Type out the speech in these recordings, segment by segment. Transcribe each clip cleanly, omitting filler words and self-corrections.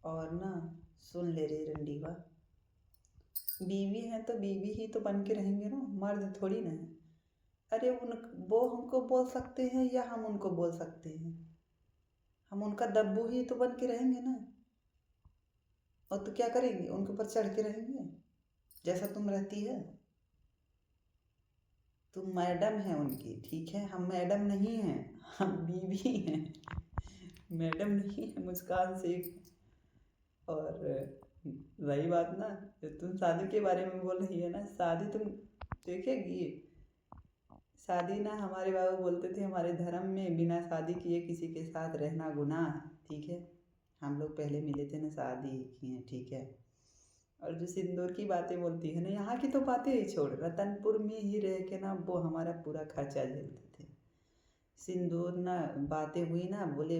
और ना, सुन ले रे रंडीवा, बीवी है तो बीवी ही तो बन के रहेंगे ना, मर्द थोड़ी ना है। अरे उन वो हमको बोल सकते हैं या हम उनको बोल सकते हैं? हम उनका दब्बू ही तो बन के रहेंगे ना। और तो क्या करेंगे, उनके ऊपर चढ़ के रहेंगे जैसा तुम रहती है? तुम मैडम है उनकी, ठीक है, हम मैडम नहीं हैं, हम बीवी हैं। मैडम नहीं है मुस्कान शेख। और रही बात ना, जो तुम शादी के बारे में बोल रही है ना, शादी तुम देखेगी। शादी ना, हमारे बाबा बोलते थे हमारे धर्म में बिना शादी किए किसी के साथ रहना गुनाह है, ठीक है। हम लोग पहले मिले थे ना, शादी की है, ठीक है। और जो सिंदूर की बातें बोलती है ना, यहाँ की तो बातें ही छोड़, रतनपुर में ही रह के ना वो हमारा पूरा खर्चा झेलते थे। सिंदूर ना, बातें हुई ना, बोले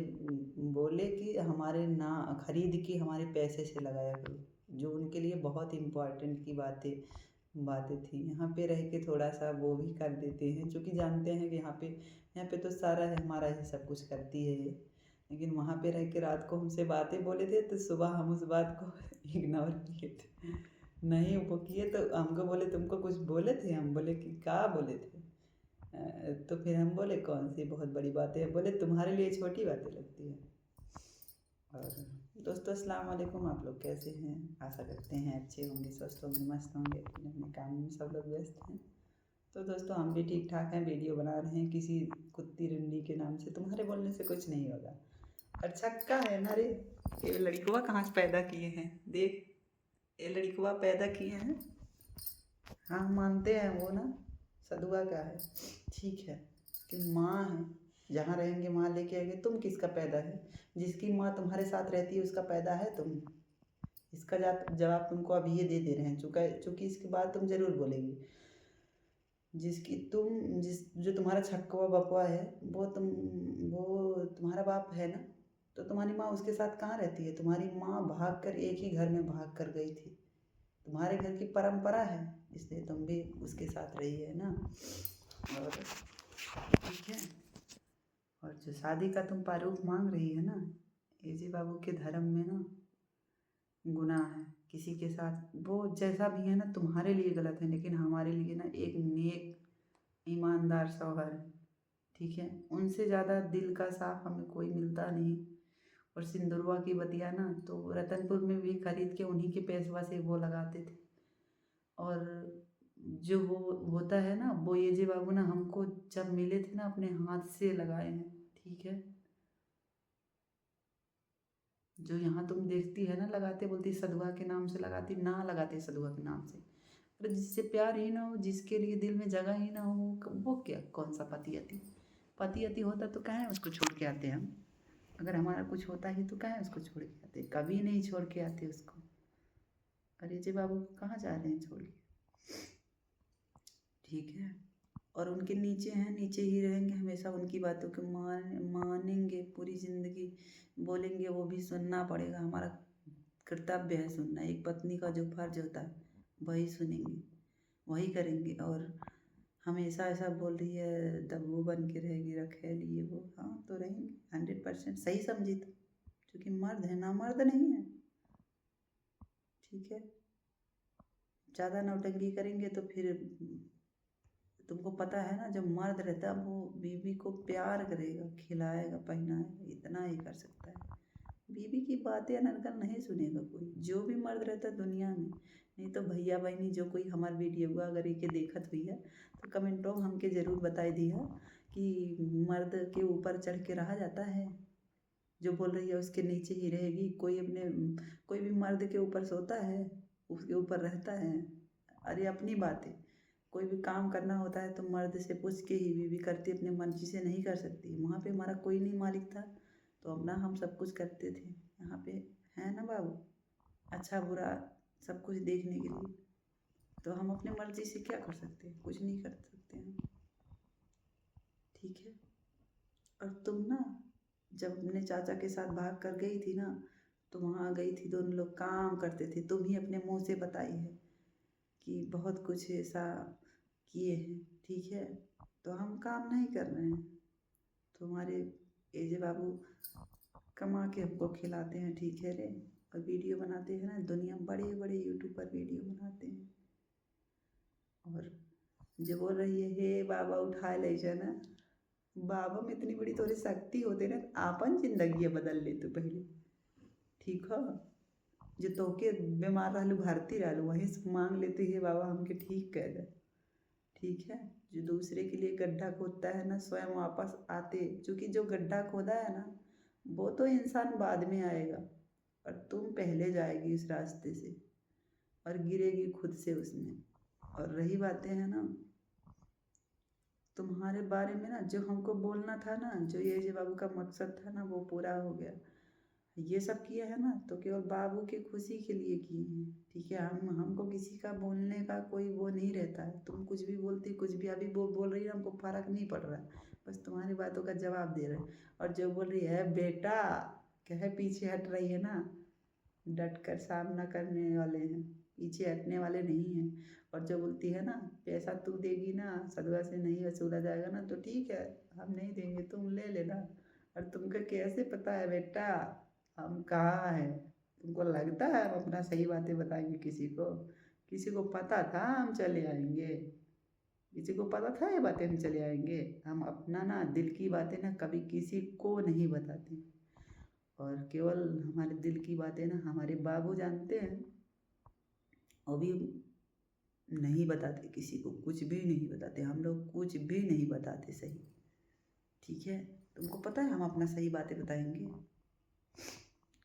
बोले कि हमारे ना खरीद के हमारे पैसे से लगाया करो, जो उनके लिए बहुत इम्पोर्टेंट की बातें बातें थी। यहाँ पे रह के थोड़ा सा वो भी कर देते हैं, क्योंकि जानते हैं कि यहाँ पे तो सारा है, हमारा ही सब कुछ करती है ये। लेकिन वहाँ पे रह के रात को हमसे बातें बोले थे, तो सुबह हम उस बात को इग्नोर किए थे, नहीं वो किए। तो हमको बोले तुमको कुछ बोले थे, हम बोले कि क्या बोले थे? तो फिर हम बोले कौन सी बहुत बड़ी बातें हैं, बोले तुम्हारे लिए छोटी बातें लगती है। और दोस्तों, अस्सलाम वालेकुम, आप लोग कैसे हैं? आशा करते हैं अच्छे होंगे, स्वस्थ होंगे, मस्त होंगे, अपने अपने काम में सब लोग व्यस्त हैं। तो दोस्तों, हम भी ठीक ठाक हैं, वीडियो बना रहे हैं किसी कुत्ती रंडी के नाम से। तुम्हारे बोलने से कुछ नहीं होगा। और छक्का है ना रे, ये लड़कुआ कहाँ से पैदा किए हैं, देख, ये लड़कुआ पैदा किए हैं। हाँ, मानते हैं वो ना, सदुआ का है, ठीक है, कि माँ है, जहाँ रहेंगे वहाँ लेके आएंगे। तुम किसका पैदा है? जिसकी माँ तुम्हारे साथ रहती है उसका पैदा है तुम? इसका जवाब तुमको अभी ये दे दे रहे हैं, चूँकि इसके बाद तुम ज़रूर बोलेगी। जिस जो तुम्हारा छक्कवा बकवा है, वो तुम्हारा बाप है ना, तो तुम्हारी माँ उसके साथ कहाँ रहती है? तुम्हारी माँ भाग कर एक ही घर में भाग कर गई थी, तुम्हारे घर की परंपरा है, इसलिए तुम भी उसके साथ रही है ना। और ठीक है। और जो शादी का तुम प्रारूप मांग रही है ना, एजे बाबू के धर्म में ना गुनाह है किसी के साथ, वो जैसा भी है ना, तुम्हारे लिए गलत है, लेकिन हमारे लिए ना एक नेक ईमानदार शौहर है, ठीक है। उनसे ज़्यादा दिल का साफ हमें कोई मिलता नहीं। और सिंदूरवा की बतिया ना, तो रतनपुर में भी खरीद के उन्हीं के पैसवा से वो लगाते थे। और जो वो होता है ना, वो ये जे बाबू ना हमको जब मिले थे ना, अपने हाथ से लगाए हैं, ठीक है। जो यहाँ तुम देखती है ना लगाते, बोलती सदुआ के नाम से लगाती, ना लगाते सदुआ के नाम से। अरे जिससे प्यार ही ना हो, जिसके लिए दिल में जगह ही ना हो, वो क्या कौन सा पति अति? पति अति होता तो कहाँ उसको छोड़ के आते हम? अगर हमारा कुछ होता ही तो कहाँ उसको छोड़ के आते? कभी नहीं छोड़ के आते उसको। अरे जी बाबू कहाँ जा रहे हैं छोड़ के? ठीक है। और उनके नीचे हैं, नीचे ही रहेंगे हमेशा, उनकी बातों को मानेंगे पूरी ज़िंदगी, बोलेंगे वो भी सुनना पड़ेगा, हमारा कर्तव्य है सुनना। एक पत्नी का जो फर्ज होता है वही सुनेंगे, वही करेंगे। और हमेशा ऐसा बोल रही है दब्बू बन के रहेगी, रखेली ये वो, हाँ तो रहेंगे 100% सही समझी तो, क्योंकि मर्द है ना, मर्द नहीं है, ठीक है। ज़्यादा नौटंकी करेंगे तो फिर तुमको पता है ना, जब मर्द रहता है वो बीवी को प्यार करेगा, खिलाएगा, पहनाएगा, इतना ही कर सकता है। बीवी की बातें अनर्गल नहीं सुनेगा कोई, जो भी मर्द रहता है दुनिया में। नहीं तो भैया बहनी जो कोई हमार वीडियो को अगर ये देखत हुई है, तो कमेंटों में हमके ज़रूर बताई दी है कि मर्द के ऊपर चढ़ के रहा जाता है। जो बोल रही है उसके नीचे ही रहेगी। कोई भी मर्द के ऊपर सोता है, उसके ऊपर रहता है? अरे अपनी बात है, कोई भी काम करना होता है तो मर्द से पूछ के ही बीवी करती, अपने मर्जी से नहीं कर सकती। वहाँ पे हमारा कोई नहीं मालिक था, तो अपना हम सब कुछ करते थे। यहाँ पे है ना बाबू, अच्छा बुरा सब कुछ देखने के लिए, तो हम अपने मर्जी से क्या कर सकते हैं? कुछ नहीं कर सकते हैं, ठीक है। और तुम ना, जब अपने चाचा के साथ भाग कर गई थी ना, तो वहाँ गई थी, दोनों लोग काम करते थे, तुम ही अपने मुँह से बताई है कि बहुत कुछ ऐसा किए हैं, ठीक है। तो हम काम नहीं कर रहे हैं, तुम्हारे एजे बाबू कमा के हमको खिलाते हैं, ठीक है रे। और वीडियो बनाते हैं ना, दुनिया में बड़े बड़े यूट्यूबर वीडियो बनाते हैं। और जो बोल रही है हे बाबा उठा ले जाना, बाबा में इतनी बड़ी तोरी शक्ति होते ना, आपन जिंदगी बदल ले तू पहले, ठीक है। जो तोके बीमार रहलू भर्ती रहलू वहीं से मांग लेते हे बाबा हमके ठीक कर दे, ठीक है। जो दूसरे के लिए गड्ढा खोदता है ना, स्वयं वापस आते, क्योंकि जो गड्ढा खोदा है ना वो तो इंसान बाद में आएगा, और तुम पहले जाएगी उस रास्ते से और गिरेगी खुद से उसमें। और रही बातें हैं ना तुम्हारे बारे में ना, जो हमको बोलना था ना, जो ये बाबू का मकसद था ना, वो पूरा हो गया। ये सब किया है ना तो केवल बाबू की खुशी के लिए किए हैं, ठीक है। हमको किसी का बोलने का कोई वो नहीं रहता है। तुम कुछ भी बोलती, कुछ भी अभी बोल रही है, हमको फर्क नहीं पड़ रहा है, बस तुम्हारी बातों का जवाब दे रहे हैं। और जो बोल रही है बेटा कहे पीछे हट रही है ना, डट कर सामना करने वाले हैं, पीछे हटने वाले नहीं हैं। और जो बोलती है ना पैसा तू देगी ना, सदवा से नहीं वसूला जाएगा ना, तो ठीक है हम नहीं देंगे, तुम ले लेना। और तुमको कैसे पता है बेटा हम कहाँ हैं? तुमको लगता है हम अपना सही बातें बताएंगे किसी को? किसी को पता था हम चले आएंगे? किसी को पता था ये बातें हम चले आएंगे? हम अपना ना दिल की बातें ना कभी किसी को नहीं बताते, और केवल हमारे दिल की बातें ना हमारे बाबू जानते हैं, वो भी नहीं बताते किसी को, कुछ भी नहीं बताते। हम लोग कुछ भी नहीं बताते सही, ठीक है। तुमको पता है हम अपना सही बातें बताएंगे?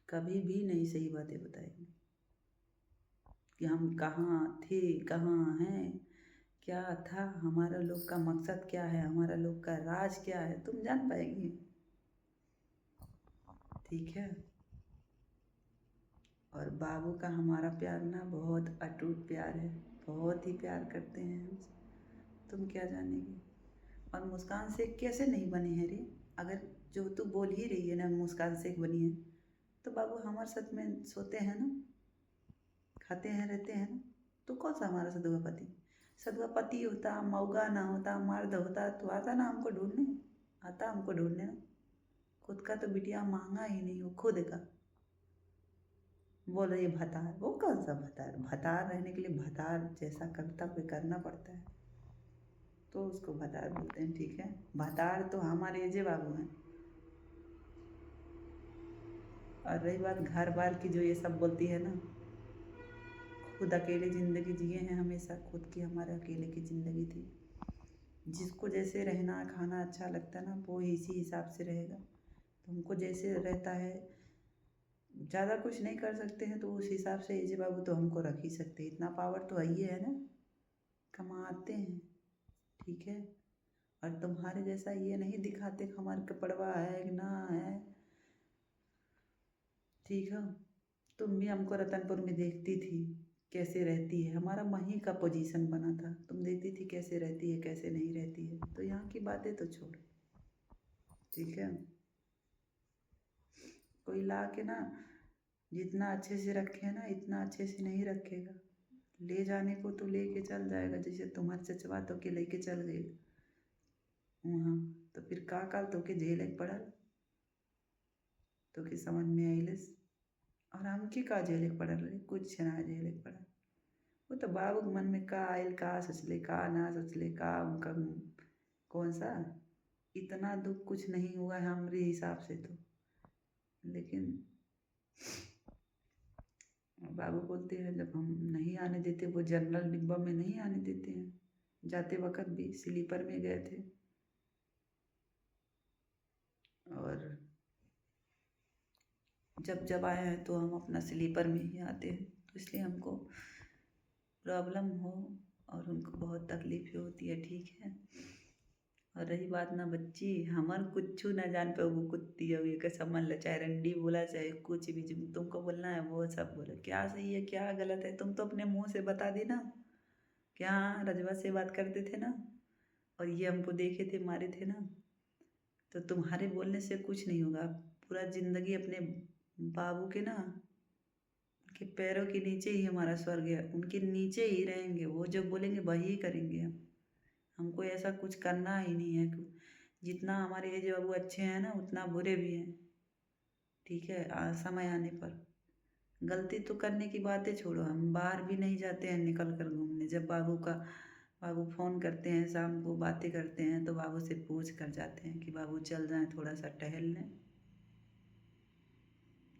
कभी भी नहीं सही बातें बताएंगे कि हम कहाँ थे, कहाँ हैं, क्या था, हमारा लोग का मकसद क्या है, हमारा लोग का राज क्या है, तुम जान पाएंगे, ठीक है। और बाबू का हमारा प्यार ना बहुत अटूट प्यार है, बहुत ही प्यार करते हैं हमसे, तुम क्या जानेगी। और मुस्कान शेख कैसे नहीं बने हैं रे? अगर जो तू बोल ही रही है ना मुस्कान शेख बनी है, तो बाबू हमारे साथ में सोते हैं ना, खाते हैं, रहते हैं ना, तो कौन सा हमारा सदुआ पति? सदुआ पति होता, मौगा ना होता, मर्द होता तो आता ना हमको ढूंढने, आता हमको ढूंढने ना। खुद का तो बिटिया मांगा ही नहीं हो, खुद का बोल रही है भतार। वो कौन सा भतार? भतार रहने के लिए भतार जैसा कर्तव्य करना पड़ता है, तो उसको भतार बोलते हैं, ठीक है। भतार तो हमारे अजय बाबू हैं। और रही बात घर बार की, जो ये सब बोलती है ना, खुद अकेले ज़िंदगी जिए हैं हमेशा, खुद की हमारे अकेले की ज़िंदगी थी। जिसको जैसे रहना खाना अच्छा लगता है ना वो इसी हिसाब से रहेगा। तुमको जैसे रहता है, ज़्यादा कुछ नहीं कर सकते हैं तो उस हिसाब से एजे बाबू तो हमको रख ही सकते हैं, इतना पावर तो ही है ना, कमाते हैं, ठीक है। और तुम्हारे जैसा ये नहीं दिखाते कि हमारे कपड़वा है कि ना है, ठीक है। तुम भी हमको रतनपुर में देखती थी कैसे रहती है, हमारा वहीं का पोजीशन बना था, तुम देखती थी कैसे रहती है कैसे नहीं रहती है, तो यहाँ की बातें तो छोड़, ठीक है। कोई ला के ना जितना अच्छे से रखे ना इतना अच्छे से नहीं रखेगा। ले जाने को तो लेके चल जाएगा, जैसे तुम्हारे चचवा तो के लेके चल गए वहाँ, तो फिर का काल तो के झेले पड़ल, तो के समझ में आइलस। और हमके का झेले पड़ल रे? कुछ ना झेले पड़ल। वो तो बाबू के मन में का आयल, का सोचले, का ना सोचले, का उनका कौन सा इतना दुख कुछ नहीं हुआ है हमारे हिसाब से तो। लेकिन बाबू बोलते हैं जब हम नहीं आने देते, वो जनरल डिब्बा में नहीं आने देते हैं, जाते वक्त भी स्लीपर में गए थे। और जब जब आए हैं तो हम अपना स्लीपर में ही आते हैं, तो इसलिए हमको प्रॉब्लम हो और उनको बहुत तकलीफ़ें होती है, ठीक है। और रही बात ना बच्ची, हमन कुछ ना जान पे वो कुत्ती है ये कैसा मन ला, चाहे रंडी बोला चाहे कुछ भी जो तुमको बोलना है वो सब बोलो, क्या सही है क्या गलत है तुम तो अपने मुंह से बता दी ना। क्या रजवा से बात करते थे ना, और ये हमको देखे थे मारे थे ना, तो तुम्हारे बोलने से कुछ नहीं होगा। पूरा ज़िंदगी अपने बाबू के ना उनके पैरों के नीचे ही हमारा स्वर्ग है, उनके नीचे ही रहेंगे, वो जो बोलेंगे वही करेंगे हम। हमको ऐसा कुछ करना ही नहीं है। जितना हमारे ये जो बाबू अच्छे हैं ना उतना बुरे भी हैं, ठीक है। समय आने पर गलती तो करने की बातें छोड़ो, हम बाहर भी नहीं जाते हैं निकल कर घूमने। जब बाबू फ़ोन करते हैं शाम को, बातें करते हैं तो बाबू से पूछ कर जाते हैं कि बाबू चल जाएं थोड़ा सा टहल लें।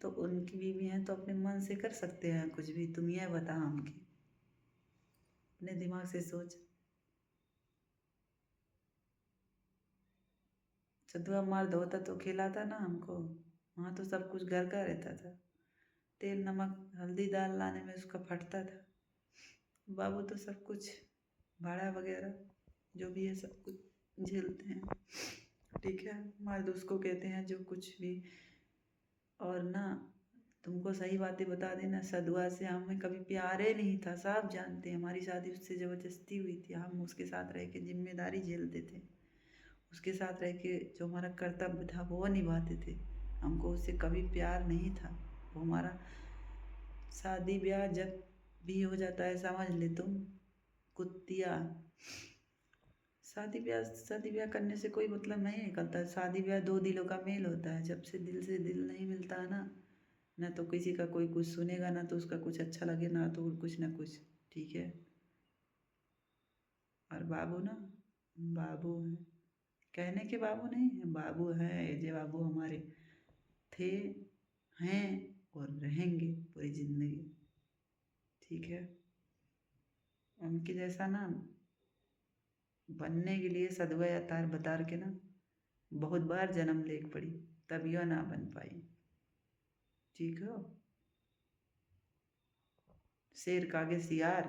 तो उनकी बीवी हैं तो अपने मन से कर सकते हैं कुछ भी। तुम यह बता हमके, अपने दिमाग से सोच। चंदुआ मर्द होता तो खिलाता ना हमको। वहाँ तो सब कुछ घर का रहता था। तेल नमक हल्दी दाल लाने में उसका फटता था। बाबू तो सब कुछ भाड़ा वगैरह जो भी है सब कुछ झेलते हैं। ठीक है, मर्द उसको कहते हैं जो कुछ भी। और ना, तुमको सही बातें बता देना, सदुआ से हमें कभी प्यार ही नहीं था। सब जानते हैं, हमारी शादी उससे ज़बरदस्ती हुई थी। हम उसके साथ रह के जिम्मेदारी झेलते थे। उसके साथ रह के जो हमारा कर्तव्य था वो निभाते थे। हमको उससे कभी प्यार नहीं था। वो हमारा शादी ब्याह जब भी हो जाता है समझ ले तुम कुत्तिया। शादी ब्याह करने से कोई मतलब नहीं निकलता। शादी ब्याह दो दिलों का मेल होता है। जब से दिल नहीं मिलता है ना तो किसी का कोई कुछ सुनेगा, ना तो उसका कुछ अच्छा लगे, ना तो कुछ ना कुछ। ठीक है। और बाबू ना, बाबू हैं, कहने के बाबू नहीं है, बाबू हैं। ये बाबू हमारे थे, हैं और रहेंगे पूरी जिंदगी। ठीक है। उनके जैसा ना बनने के लिए सदवा या तार बतार के ना बहुत बार जन्म ले पड़ी, तभियो ना बन पाई। ठीक है। शेर का आगे सियार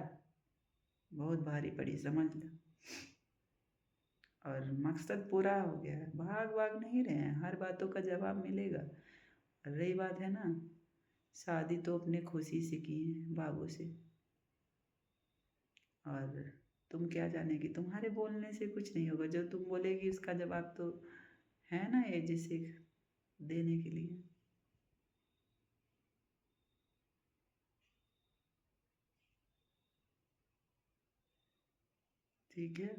बहुत भारी पड़ी, समझ लो। और मकसद पूरा हो गया है। भाग नहीं रहे हैं, हर बातों का जवाब मिलेगा। रही बात है ना, शादी तो अपने खुशी से की है बाबू से। और तुम क्या जानेगी, तुम्हारे बोलने से कुछ नहीं होगा। जो तुम बोलेगी उसका जवाब तो है ना ये जिसे देने के लिए। ठीक है।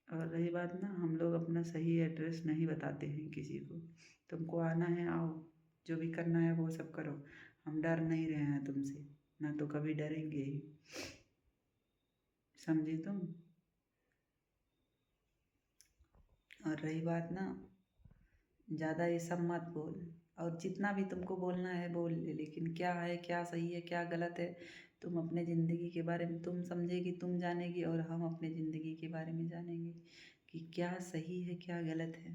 और रही बात ना, हम लोग अपना सही एड्रेस नहीं बताते हैं किसी को। तुमको आना है आओ, जो भी करना है वो सब करो। हम डर नहीं रहे हैं तुमसे, ना तो कभी डरेंगे ही। समझी तुम। और रही बात ना, ज़्यादा ये सब मत बोल। और जितना भी तुमको बोलना है बोल ले, लेकिन क्या है क्या सही है क्या गलत है, तुम अपने ज़िंदगी के बारे में तुम समझेगी, तुम जानेगी, और हम अपने ज़िंदगी के बारे में जानेंगे कि क्या सही है क्या गलत है।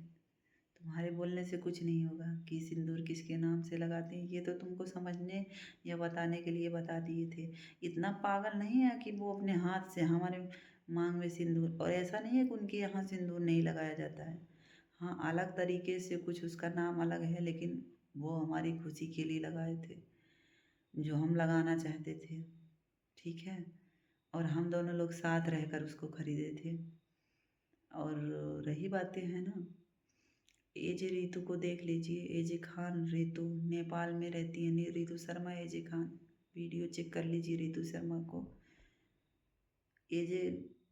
तुम्हारे बोलने से कुछ नहीं होगा कि सिंदूर किसके नाम से लगाते हैं, ये तो तुमको समझने या बताने के लिए बता दिए थे। इतना पागल नहीं है कि वो अपने हाथ से हमारे मांग में सिंदूर, और ऐसा नहीं है कि उनके यहाँ सिंदूर नहीं लगाया जाता है। हाँ, अलग तरीके से कुछ उसका नाम अलग है, लेकिन वो हमारी खुशी के लिए लगाए थे, जो हम लगाना चाहते थे। ठीक है। और हम दोनों लोग साथ रहकर उसको खरीदे थे। और रही बातें हैं ना, एजे रितु को देख लीजिए। एजे खान रितु नेपाल में रहती है। रितु शर्मा एजे खान, वीडियो चेक कर लीजिए रितु शर्मा को। एजे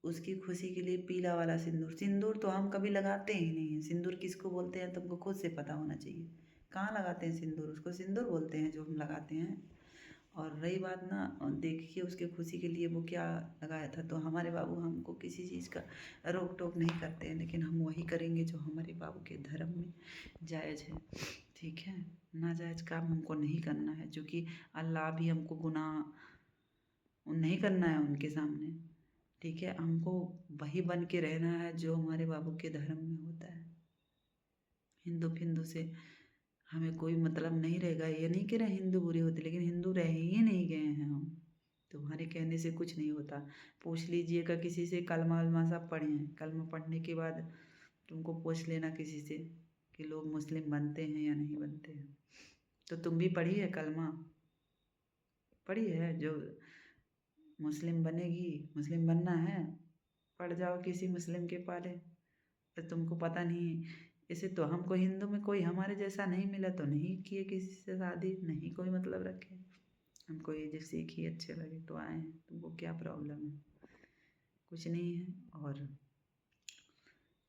उसकी खुशी के लिए पीला वाला सिंदूर, सिंदूर तो हम कभी लगाते ही नहीं हैं। सिंदूर किसको बोलते हैं तुमको खुद से पता होना चाहिए। कहाँ लगाते हैं सिंदूर, उसको सिंदूर बोलते हैं जो हम लगाते हैं। और रही बात ना, देखिए उसके खुशी के लिए वो क्या लगाया था। तो हमारे बाबू हमको किसी चीज़ का रोक टोक नहीं करते हैं, लेकिन हम वही करेंगे जो हमारे बाबू के धर्म में जायज़ है। ठीक है। नाजायज़ काम हमको नहीं करना है, जो कि अल्लाह भी हमको गुनाह नहीं करना है उनके सामने। ठीक है। हमको वही बन के रहना है जो हमारे बाबू के धर्म में होता है। हिंदू फिंदू से हमें कोई मतलब नहीं रहेगा। ये नहीं कि रहे हिंदू बुरे होते, लेकिन हिंदू रह ही नहीं गए हैं हम। तुम्हारे कहने से कुछ नहीं होता। पूछ लीजिएगा किसी से, कलमा वलमा सब पढ़े हैं। कलमा पढ़ने के बाद तुमको पूछ लेना किसी से कि लोग मुस्लिम बनते हैं या नहीं बनते हैं। तो तुम भी पढ़ी है कलमा, पढ़ी है जो मुस्लिम बनेगी, मुस्लिम बनना है, पड़ जाओ किसी मुस्लिम के पाले। तो तुमको पता नहीं, इसे तो हमको हिंदू में कोई हमारे जैसा नहीं मिला तो नहीं किए किसी से शादी, नहीं कोई मतलब रखे। हमको ये जो सीखी अच्छे लगे तो आए हैं। तुमको क्या प्रॉब्लम है। कुछ नहीं है। और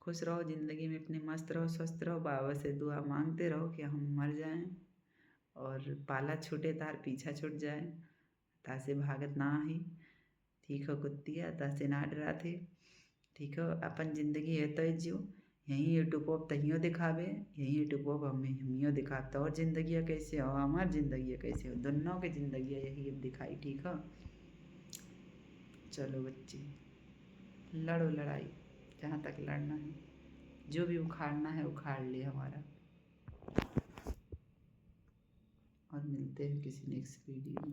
खुश रहो ज़िंदगी में, अपने मस्त रहो, स्वस्थ रहो, बाबा से दुआ मांगते रहो कि हम मर जाएं और पाला छूटे तार पीछा छूट जाए, तासे भागत ना ही। ठीक हो कुत्तिया, तासे ना डरा थे। ठीक हो, अपन जिंदगी है तो जियो। यहीं यूट्यूब पर तहियो दिखावे, यहीं यूट्यूब पर हमियो दिखाता। और जिंदगी कैसे हो, हमार जिंदगी कैसे हो, दोनों की जिंदगी यही अब दिखाई। ठीक हो, चलो बच्चे, लड़ो लड़ाई जहाँ तक लड़ना है, जो भी उखाड़ना है उखाड़ ले हमारा। और मिलते हैं किसी नेक्स्ट वीडियो में।